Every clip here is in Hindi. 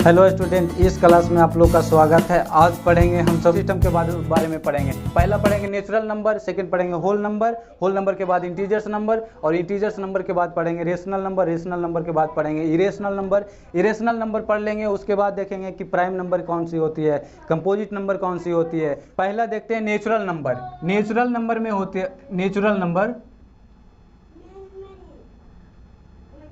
हेलो स्टूडेंट, इस क्लास में आप लोग का स्वागत है। आज पढ़ेंगे हम सब सिस्टम के बारे में पढ़ेंगे। पहला पढ़ेंगे नेचुरल नंबर, सेकंड पढ़ेंगे होल नंबर के बाद इंटीजर्स नंबर, और इंटीजर्स नंबर के बाद पढ़ेंगे रेशनल नंबर के बाद पढ़ेंगे इरेशनल नंबर पढ़ लेंगे। उसके बाद देखेंगे कि प्राइम नंबर कौन सी होती है, कंपोजिट नंबर कौन सी होती है। पहला देखते हैं नेचुरल नंबर में होती है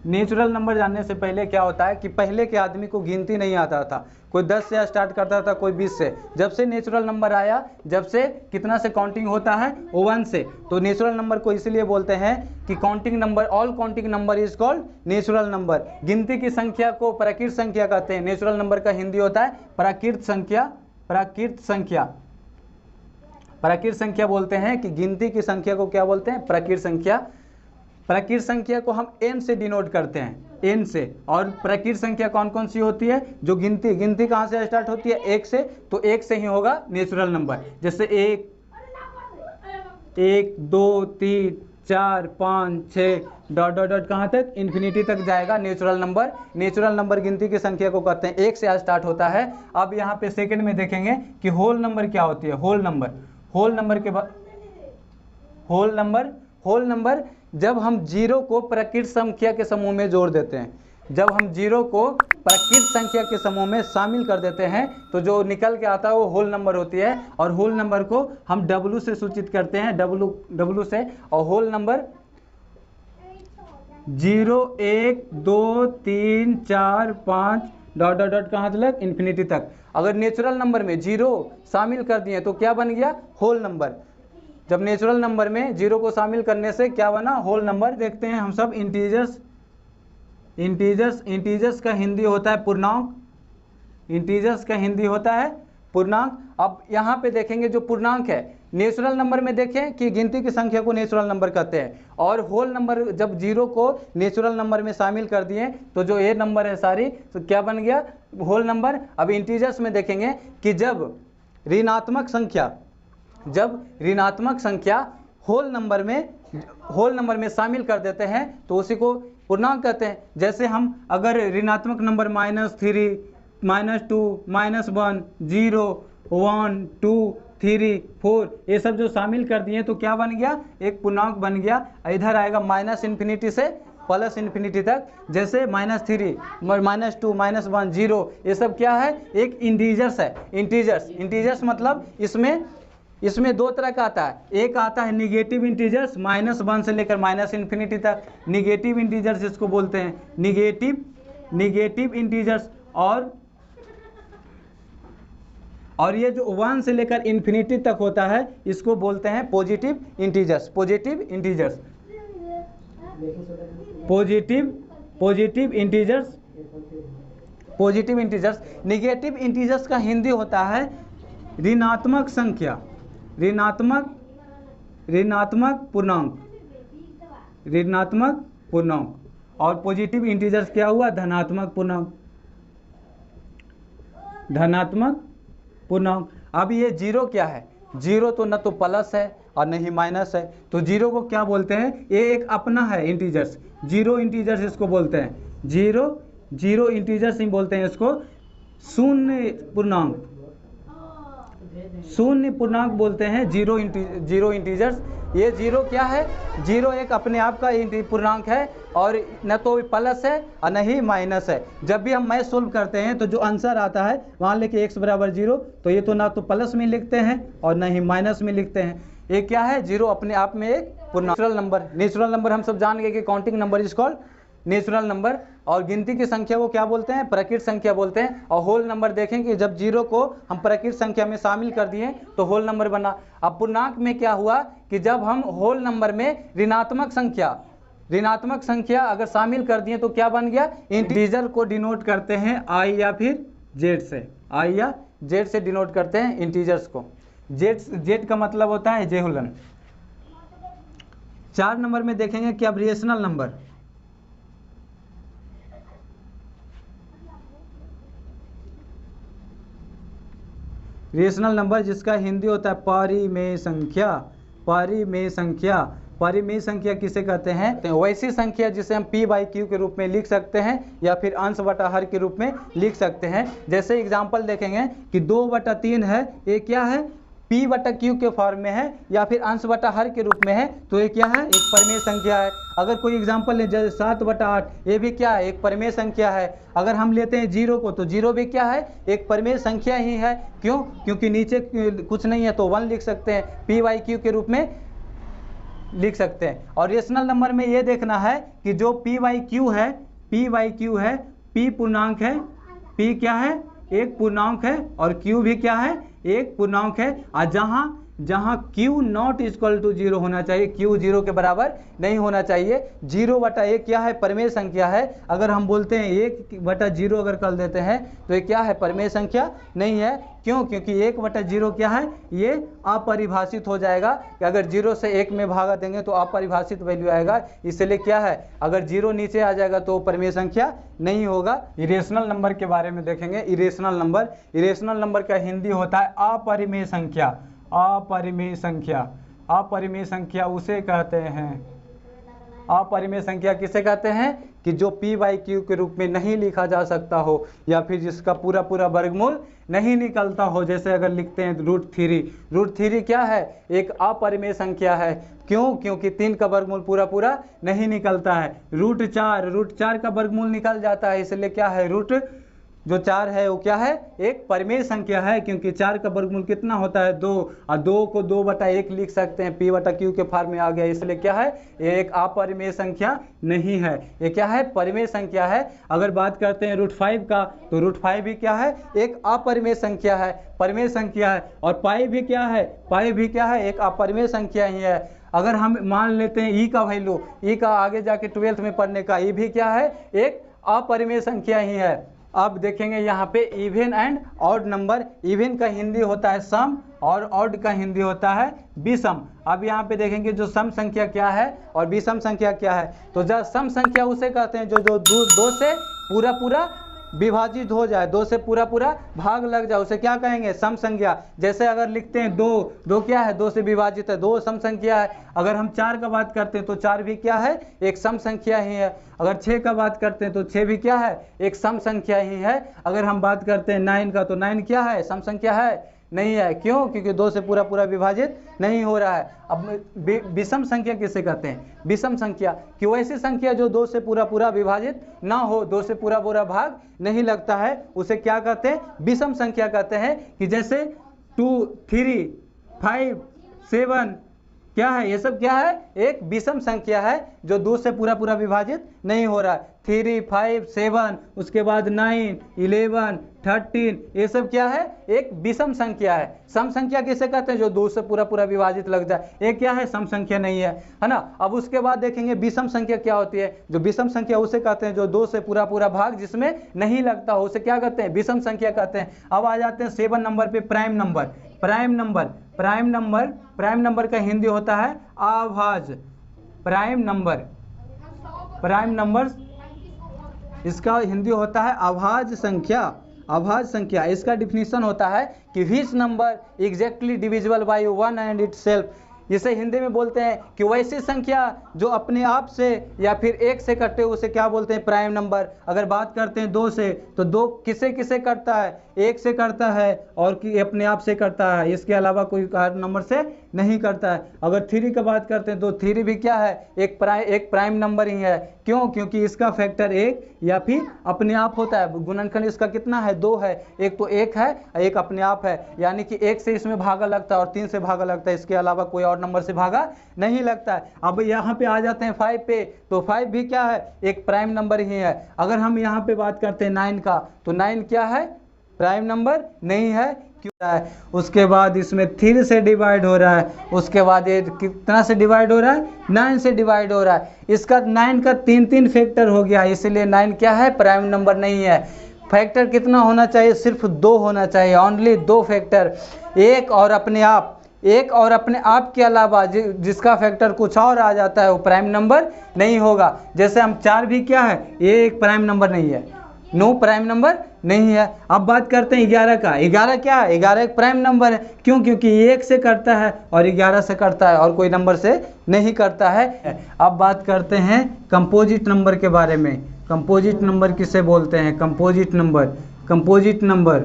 नेचुरल नंबर जानने से पहले क्या होता है कि पहले के आदमी को गिनती नहीं आता था। कोई 10 से स्टार्ट करता था, कोई 20 से। जब से नेचुरल नंबर आया, जब से कितना से काउंटिंग होता है, 1 से। तो नेचुरल नंबर को इसलिए बोलते हैं कि counting number, all counting number is called natural number. गिनती की संख्या को प्राकृत संख्या कहते हैं। नेचुरल नंबर का हिंदी होता है प्राकृत संख्या बोलते हैं कि गिनती की संख्या को क्या बोलते हैं, प्राकृत संख्या। प्राकृत संख्या को हम n से डिनोट करते हैं, n से। और प्राकृत संख्या कौन कौन सी होती है, जो गिनती कहाँ से स्टार्ट होती है, 1 से। तो 1 से ही होगा नेचुरल नंबर। जैसे 1 2 3 4 5 6 डॉट कहाँ तक, इन्फिनिटी तक जाएगा नेचुरल नंबर गिनती की संख्या को कहते हैं। 1 से स्टार्ट होता है। अब यहाँ पे सेकंड में देखेंगे कि होल नंबर क्या होती है। होल नंबर के बाद होल नंबर जब हम जीरो को प्राकृत संख्या के समूह में जोड़ देते हैं, जब हम जीरो को प्राकृत संख्या के समूह में शामिल कर देते हैं, तो जो निकल के आता है वो होल नंबर होती है। और होल नंबर को हम W से सूचित करते हैं, W से। और होल नंबर 0 1 2 3 4 5 डॉट कहाँ तक, इन्फिनिटी तक। अगर नेचुरल नंबर में जीरो शामिल कर दिए तो क्या बन गया, होल नंबर। जब नेचुरल नंबर में जीरो को शामिल करने से क्या बना, होल नंबर। देखते हैं हम सब इंटीजर्स का हिंदी होता है पूर्णांक। अब यहाँ पे देखेंगे जो पूर्णांक है, नेचुरल नंबर में देखें कि गिनती की संख्या को नेचुरल नंबर कहते हैं। और होल नंबर जब जीरो को नेचुरल नंबर में शामिल कर दिए तो जो ये नंबर है सारी, तो क्या बन गया, होल नंबर। अब इंटीजर्स में देखेंगे कि जब ऋणात्मक संख्या होल नंबर में शामिल कर देते हैं तो उसी को पूर्णांक कहते हैं। जैसे हम अगर ऋणात्मक नंबर -3 -2 -1 0 1 2 3 4 ये सब जो शामिल कर दिए तो क्या बन गया, एक पूर्णांक बन गया। इधर आएगा -इन्फिनिटी से +इन्फिनिटी तक। जैसे -3 -2 -1 0 ये सब क्या है, एक इंटीजर्स है। इंटीजर्स मतलब इसमें दो तरह का आता है। एक आता है निगेटिव इंटीजर्स, -1 से लेकर -इन्फिनिटी तक। निगेटिव इंटीजर्स जिसको बोलते हैं निगेटिव इंटीजर्स। और ये जो 1 से लेकर इन्फिनिटी तक होता है, इसको बोलते हैं positive integers. Positive integers. Negative integers का हिंदी होता है ऋणात्मक पूर्णांक। और पॉजिटिव इंटीजर्स क्या हुआ, धनात्मक पूर्णांक। अब ये जीरो क्या है, जीरो तो न तो प्लस है और न ही माइनस है। तो जीरो को क्या बोलते हैं, ये एक अपना है इंटीजर्स, जीरो इंटीजर्स इसको बोलते हैं। जीरो इंटीजर्स ही बोलते हैं इसको। शून्य पूर्णांक बोलते हैं जीरो इंटीजर्स। ये जीरो क्या है, जीरो एक अपने आप का पूर्णांक है, और न तो प्लस है और न ही माइनस है। जब भी हम मैथ सोल्व करते हैं तो जो आंसर आता है वहाँ लेके x = 0, तो ये तो ना तो प्लस में लिखते हैं और न ही माइनस में लिखते हैं। ये क्या है, जीरो अपने आप में एक पूर्णांक। नेचुरल नंबर हम सब जान गए कि counting number is called natural number. और गिनती की संख्या को क्या बोलते हैं, प्राकृत संख्या बोलते हैं। और होल नंबर देखें कि जब जीरो को हम प्राकृत संख्या में शामिल कर दिए तो होल नंबर बना। अब पूर्णांक में क्या हुआ कि जब हम होल नंबर में ऋणात्मक संख्या अगर शामिल कर दिए तो क्या बन गया, इंटीजर को डिनोट करते हैं I या फिर Z से डिनोट करते हैं इंटीजर्स को। Z का मतलब होता है जेहुलन। 4 नंबर में देखेंगे कि अब रेशनल नंबर जिसका हिंदी होता है परिमेय संख्या। परिमेय संख्या किसे कहते हैं? तो वैसी संख्या जिसे हम p बाई क्यू के रूप में लिख सकते हैं या फिर अंश बटा हर के रूप में लिख सकते हैं। जैसे एग्जाम्पल देखेंगे कि 2/3 है, ये क्या है? p बटा क्यू के फॉर्म में है या फिर अंश बटा हर के रूप में है, तो ये क्या है? एक परिमेय संख्या है। अगर कोई एग्जाम्पल ले जैसे 7/8, ये भी क्या है? एक परिमेय संख्या है। अगर हम लेते हैं 0 को, तो 0 भी क्या है? एक परिमेय संख्या ही है। क्यों? क्योंकि नीचे कुछ नहीं है तो 1 लिख सकते हैं, p बाई क्यू के रूप में लिख सकते हैं। और रेशनल नंबर में ये देखना है कि जो p बाई क्यू है, p पूर्णांक है, p क्या है? एक पूर्णांक है, और q भी क्या है? एक पूर्णांक है। और जहाँ q नॉट इक्वल टू 0 होना चाहिए, q 0 के बराबर नहीं होना चाहिए। 0/1 क्या है? परिमेय संख्या है। अगर हम बोलते हैं 1/0 अगर कर देते हैं तो ये क्या है? परिमेय संख्या नहीं है। क्यों? क्योंकि 1/0 क्या है? ये अपरिभाषित हो जाएगा कि अगर 0 से 1 में भागा देंगे तो अपरिभाषित वैल्यू आएगा। इसलिए क्या है? अगर 0 नीचे आ जाएगा तो परिमेय संख्या नहीं होगा। इरेशनल नंबर के बारे में देखेंगे। इरेशनल नंबर का हिंदी होता है अपरिमेय संख्या। अपरिमेय संख्या उसे कहते हैं, अपरिमेय संख्या किसे कहते हैं? कि जो p बाई क्यू के रूप में नहीं लिखा जा सकता हो या फिर जिसका पूरा वर्गमूल नहीं निकलता हो। जैसे अगर लिखते हैं √3 क्या है? एक अपरिमेय संख्या है। क्यों? क्योंकि 3 का वर्गमूल पूरा नहीं निकलता है। √4 का वर्गमूल निकल जाता है, इसलिए क्या है? जो 4 है वो क्या है? एक परिमेय संख्या है, क्योंकि 4 का वर्गमूल कितना होता है? 2, और 2 को 2/1 लिख सकते हैं, p बटा क्यू के फॉर्म में आ गया। इसलिए क्या है? ये एक अपरिमेय संख्या नहीं है, ये क्या है? परिमेय संख्या है। अगर बात करते हैं √5 का, तो √5 भी क्या है? एक अपरिमेय संख्या है, परिमेय संख्या है। और पाई भी क्या है? एक अपरिमेय संख्या ही है। अगर हम मान लेते हैं ई का वैल्यू, ई का आगे जाके 12th में पढ़ने का, ई भी क्या है? एक अपरिमेय संख्या ही है। अब देखेंगे यहाँ पे even and odd number. Even का हिंदी होता है सम और ऑड का हिंदी होता है विषम। अब यहाँ पे देखेंगे जो सम संख्या क्या है और विषम संख्या क्या है। तो जब सम संख्या उसे कहते हैं जो 2 से पूरा विभाजित हो जाए, 2 से पूरा भाग लग जाए, उसे क्या कहेंगे? सम संख्या। जैसे अगर लिखते हैं 2 क्या है? 2 से विभाजित है, 2 सम संख्या है। अगर हम 4 का बात करते हैं तो 4 भी क्या है? एक सम संख्या ही है। अगर 6 का बात करते हैं तो 6 भी क्या है? एक सम संख्या ही है। अगर हम बात करते हैं 9 का, तो 9 क्या है? सम संख्या है? नहीं है। क्यों? क्योंकि 2 से पूरा विभाजित नहीं हो रहा है। अब विषम संख्या किसे कहते हैं? विषम संख्या कि वैसी संख्या जो 2 से पूरा विभाजित ना हो, 2 से पूरा भाग नहीं लगता है, उसे क्या कहते हैं? विषम संख्या कहते हैं। कि जैसे 2, 3, 5, 7 क्या है? ये सब क्या है? एक विषम संख्या है जो 2 से पूरा विभाजित नहीं हो रहा है। 3, 5, 7, उसके बाद 9, 11, 13, ये सब क्या है? एक विषम संख्या है। सम संख्या किसे कहते हैं? जो 2 से पूरा विभाजित लग जाए, ये क्या है? सम संख्या नहीं है ना। अब उसके बाद देखेंगे विषम संख्या क्या होती है। जो विषम संख्या उसे कहते हैं जो 2 से पूरा भाग जिसमें नहीं लगता हो, उसे क्या कहते हैं? विषम संख्या कहते हैं। अब आ जाते हैं 7 नंबर पे, प्राइम नंबर का हिंदी होता है अभाज्य। प्राइम नंबर इसका हिंदी होता है अभाज्य संख्या। इसका डिफिनीशन होता है कि which number exactly divisible by 1 and itself. इसे हिंदी में बोलते हैं कि वैसी संख्या जो अपने आप से या फिर 1 से कटे, उसे क्या बोलते हैं? Prime number. अगर बात करते हैं 2 से, तो 2 किसे करता है? 1 से करता है और कि अपने आप से करता है, इसके अलावा कोई नंबर से नहीं करता है। अगर 3 का बात करते हैं तो 3 भी क्या है? एक प्राइम नंबर ही है। क्यों? क्योंकि इसका फैक्टर 1 या फिर अपने आप होता है। गुणनखंड इसका कितना है? 2 है। एक तो 1 है, एक अपने आप है, यानी कि 1 से इसमें भागा लगता है और 3 से भागा लगता है, इसके अलावा कोई और नंबर से भागा नहीं लगता है। अब यहाँ पे आ जाते हैं 5 पे, तो 5 भी क्या है? एक प्राइम नंबर ही है। अगर हम यहाँ पे बात करते हैं 9 का, तो 9 क्या है? प्राइम नंबर नहीं है। क्यों है? उसके बाद इसमें 3 से डिवाइड हो रहा है, उसके बाद ये कितना से डिवाइड हो रहा है? 9 से डिवाइड हो रहा है। इसका 9 का 3 फैक्टर हो गया, इसलिए 9 क्या है? प्राइम नंबर नहीं है। फैक्टर कितना होना चाहिए? सिर्फ 2 होना चाहिए, ओनली 2 फैक्टर। एक और अपने आप के अलावा जिसका फैक्टर कुछ और आ जाता है वो प्राइम नंबर नहीं होगा। जैसे हम 4 भी क्या है? ये एक प्राइम नंबर नहीं है। नो प्राइम नंबर नहीं है। अब बात करते हैं 11 का। 11 क्या है? 11 एक प्राइम नंबर है। क्यों? क्योंकि 1 से करता है और 11 से करता है और कोई नंबर से नहीं करता है। अब बात करते हैं कंपोजिट नंबर के बारे में। कंपोजिट नंबर किसे बोलते हैं? Composite number. Composite number,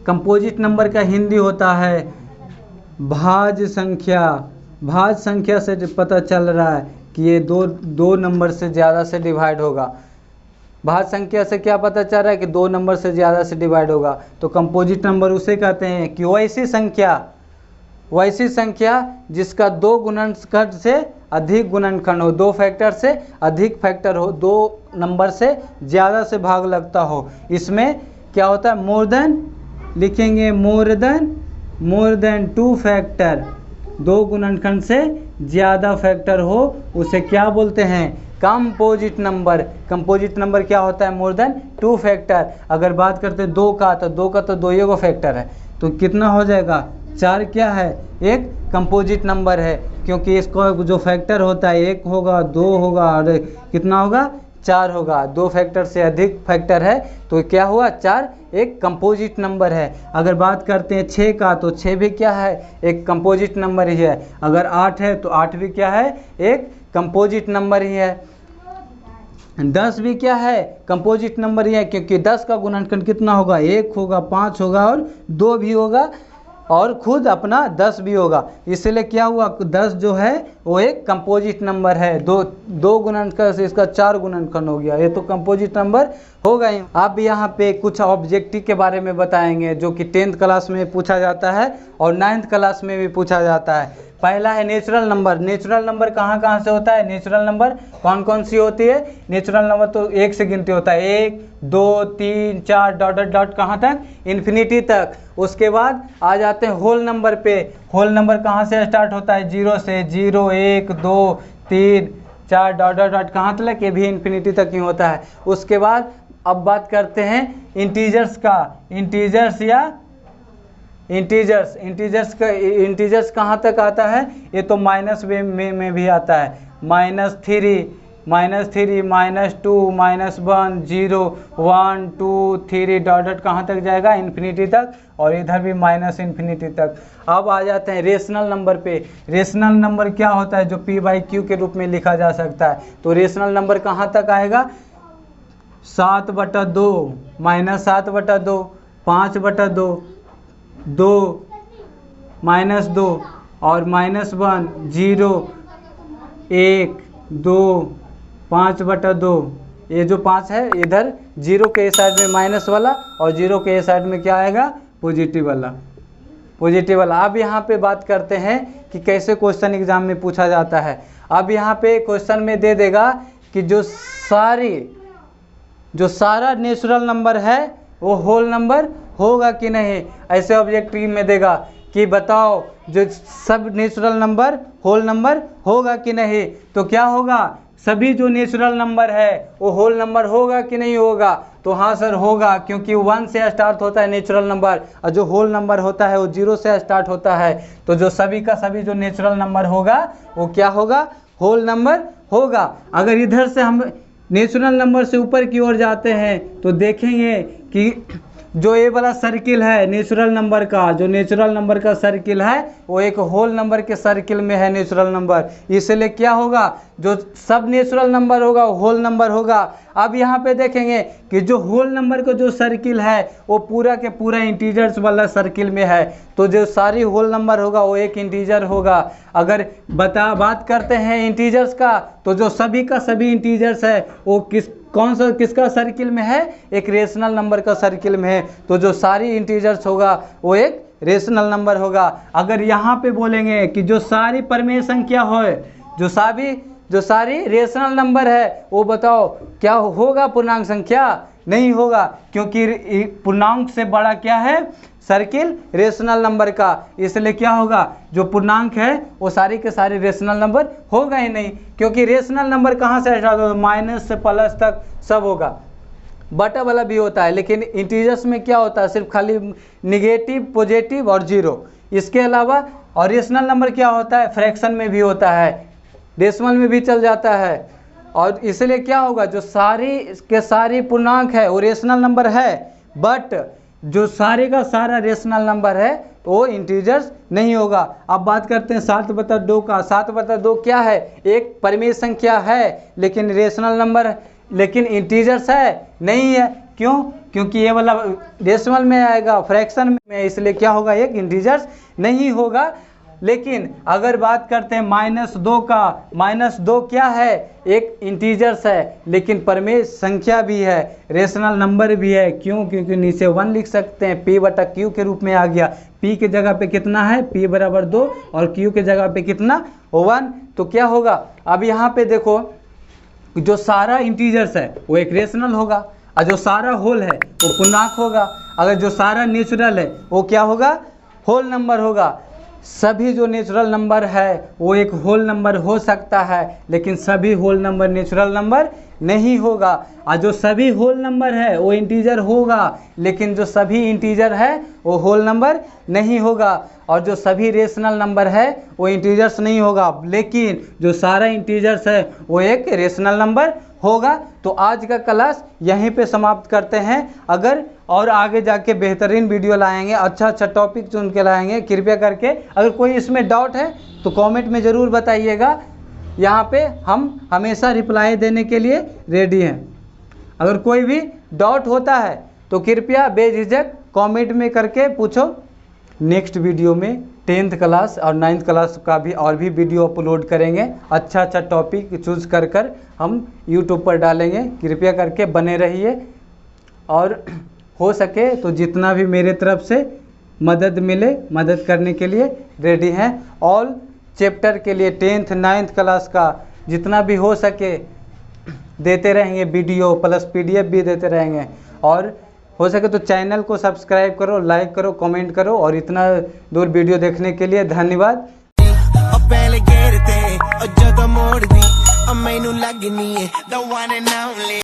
composite number का हिंदी होता है भाज्य संख्या। भाज्य संख्या से पता चल रहा है कि ये दो नंबर से ज़्यादा से डिवाइड होगा। भाज्य संख्या से क्या पता चल रहा है कि 2 नंबर से ज़्यादा से डिवाइड होगा। तो कंपोजिट नंबर उसे कहते हैं कि वैसी संख्या जिसका 2 गुणनखंड से अधिक गुणनखंड हो, 2 फैक्टर से अधिक फैक्टर हो, 2 नंबर से ज़्यादा से भाग लगता हो। इसमें क्या होता है? मोर देन लिखेंगे, मोर देन 2 फैक्टर, 2 गुणनखंड से ज़्यादा फैक्टर हो, उसे क्या बोलते हैं? Composite number. कंपोजिट नंबर क्या होता है? More than 2 factor. अगर बात करते हैं 2 का, तो 2 का तो 2 ही फैक्टर है, तो कितना हो जाएगा? 4 क्या है? एक कंपोजिट नंबर है, क्योंकि इसका जो फैक्टर होता है 1 होगा, 2 होगा और कितना होगा? 4 होगा। 2 फैक्टर से अधिक फैक्टर है तो क्या हुआ? 4 एक कंपोजिट नंबर है। अगर बात करते हैं 6 का, तो 6 भी क्या है? एक कंपोजिट नंबर ही है। अगर 8 है तो 8 भी क्या है? एक कंपोजिट नंबर ही है। 10 भी क्या है? कंपोजिट नंबर ही है, क्योंकि 10 का गुणनखंड कितना होगा? 1 होगा, 5 होगा और 2 भी होगा और खुद अपना 10 भी होगा। इसलिए क्या हुआ? 10 जो है वो एक कंपोजिट नंबर है। दो गुणनखंड से इसका 4 गुणनखंड हो गया, ये तो कंपोजिट नंबर होगा ही। अब यहाँ पे कुछ ऑब्जेक्टिव के बारे में बताएंगे जो कि 10th क्लास में पूछा जाता है और 9th क्लास में भी पूछा जाता है। पहला है नेचुरल नंबर। नेचुरल नंबर कहाँ से होता है? नेचुरल नंबर कौन सी होती है? नेचुरल नंबर तो 1 से गिनती होता है, 1 2 3 4 डॉट कहाँ तक? इन्फिनिटी तक। उसके बाद आ जाते हैं होल नंबर पे। होल नंबर कहाँ से स्टार्ट होता है? 0 से। 0 1 2 3 4 डॉट कहाँ तक? ये भी इन्फिनिटी तक ही होता है। उसके बाद अब बात करते हैं इंटीजर्स का। इंटीजर्स कहाँ तक आता है? ये तो माइनस में भी आता है। -3 -2 -1 0 1 2 3 डॉट कहाँ तक जाएगा? इन्फिनिटी तक, और इधर भी माइनस इन्फिनिटी तक। अब आ जाते हैं रेशनल नंबर पे। रेशनल नंबर क्या होता है? जो p/q के रूप में लिखा जा सकता है। तो रेशनल नंबर कहाँ तक आएगा? 7/2 -7/2 5/2 2 -2 और -1 0 1 2 5/2। ये जो 5 है इधर 0 के साइड में माइनस वाला और 0 के साइड में क्या आएगा? पॉजिटिव वाला। अब यहाँ पे बात करते हैं कि कैसे क्वेश्चन एग्जाम में पूछा जाता है। अब यहाँ पे क्वेश्चन में दे देगा कि जो सारा नेचुरल नंबर है वो होल नंबर होगा कि नहीं। ऐसे ऑब्जेक्टिव में देगा कि बताओ जो सब नेचुरल नंबर होल नंबर होगा कि नहीं। तो क्या होगा? सभी जो नेचुरल नंबर है वो होल नंबर होगा कि नहीं होगा? तो हाँ सर होगा, क्योंकि 1 से स्टार्ट होता है नेचुरल नंबर और जो होल नंबर होता है वो 0 से स्टार्ट होता है। तो जो सभी का सभी जो नेचुरल नंबर होगा वो क्या होगा? होल नंबर होगा। अगर इधर से हम नेचुरल नंबर से ऊपर की ओर जाते हैं तो देखेंगे कि जो ये वाला सर्किल है नेचुरल नंबर का, जो नेचुरल नंबर का सर्किल है वो एक होल नंबर के सर्किल में है नेचुरल नंबर। इसलिए क्या होगा? जो सब नेचुरल नंबर होगा वो होल नंबर होगा। अब यहाँ पे देखेंगे कि जो होल नंबर का जो सर्किल है वो पूरा के पूरा इंटीजर्स वाला सर्किल में है। तो जो सारी होल नंबर होगा वो एक इंटीजर होगा। अगर बात करते हैं इंटीजर्स का, तो जो सभी का सभी इंटीजर्स है वो किसका सर्किल में है? एक रेशनल नंबर का सर्किल में है। तो जो सारी इंटीजर्स होगा वो एक रेशनल नंबर होगा। अगर यहाँ पे बोलेंगे कि जो सारी परमेय संख्या हो, जो सारी रेशनल नंबर है वो बताओ क्या होगा? पूर्णांक संख्या नहीं होगा, क्योंकि पूर्णांक से बड़ा क्या है? सर्किल रेशनल नंबर का। इसलिए क्या होगा? जो पूर्णांक है वो सारी के सारे रेशनल नंबर होगा ही नहीं, क्योंकि रेशनल नंबर कहाँ से स्टार्ट होगा? माइनस से प्लस तक सब होगा। बटा वाला भी होता है, लेकिन इंटीजर्स में क्या होता है? सिर्फ खाली निगेटिव, पॉजिटिव और 0। इसके अलावा और रेशनल नंबर क्या होता है? फ्रैक्शन में भी होता है, डेसिमल में भी चल जाता है। और इसलिए क्या होगा, जो सारी के सारी पूर्णांक है वो रेशनल नंबर है, बट जो सारे का सारा रेशनल नंबर है वो इंटीजर्स नहीं होगा। अब बात करते हैं 7/2 का। 7/2 क्या है, एक परिमेय संख्या है लेकिन रेशनल नंबर, लेकिन इंटीजर्स है नहीं है। क्यों, क्योंकि ये वाला डेसिमल में आएगा, फ्रैक्शन में, इसलिए क्या होगा, एक इंटीजर्स नहीं होगा। लेकिन अगर बात करते हैं -2 का, -2 क्या है, एक इंटीजर्स है लेकिन परिमेय संख्या भी है, रेशनल नंबर भी है। क्यों, क्योंकि नीचे 1 लिख सकते हैं, P/Q के रूप में आ गया। P के जगह पे कितना है, P = 2 और Q के जगह पे कितना, 1। तो क्या होगा, अब यहाँ पे देखो, जो सारा इंटीजर्स है वो एक रेशनल होगा और जो सारा होल है वो पूर्णांक होगा। अगर जो सारा नेचुरल है वो क्या होगा, होल नंबर होगा। सभी जो नेचुरल नंबर है वो एक होल नंबर हो सकता है, लेकिन सभी होल नंबर नेचुरल नंबर नहीं होगा। और जो सभी होल नंबर है वो इंटीजर होगा, लेकिन जो सभी इंटीजर है वो होल नंबर नहीं होगा। और जो सभी रेशनल नंबर है वो इंटीजर्स नहीं होगा, लेकिन जो सारा इंटीजर्स है वो एक रेशनल नंबर होगा। तो आज का क्लास यहीं पे समाप्त करते हैं। अगर और आगे जाके बेहतरीन वीडियो लाएंगे, अच्छा टॉपिक चुन के लाएंगे। कृपया करके अगर कोई इसमें डाउट है तो कमेंट में ज़रूर बताइएगा, यहाँ पे हम हमेशा रिप्लाई देने के लिए रेडी हैं। अगर कोई भी डाउट होता है तो कृपया बेझिझक कमेंट में करके पूछो। नेक्स्ट वीडियो में 10th क्लास और 9th क्लास का भी और भी वीडियो अपलोड करेंगे। अच्छा टॉपिक चूज़ कर हम यूट्यूब पर डालेंगे। कृपया करके बने रहिए और हो सके तो जितना भी मेरे तरफ से मदद मिले, मदद करने के लिए रेडी हैं। ऑल चैप्टर के लिए 10th 9th क्लास का जितना भी हो सके देते रहेंगे वीडियो, प्लस PDF भी देते रहेंगे। और हो सके तो चैनल को सब्सक्राइब करो, लाइक करो, कमेंट करो। और इतना दूर वीडियो देखने के लिए धन्यवाद।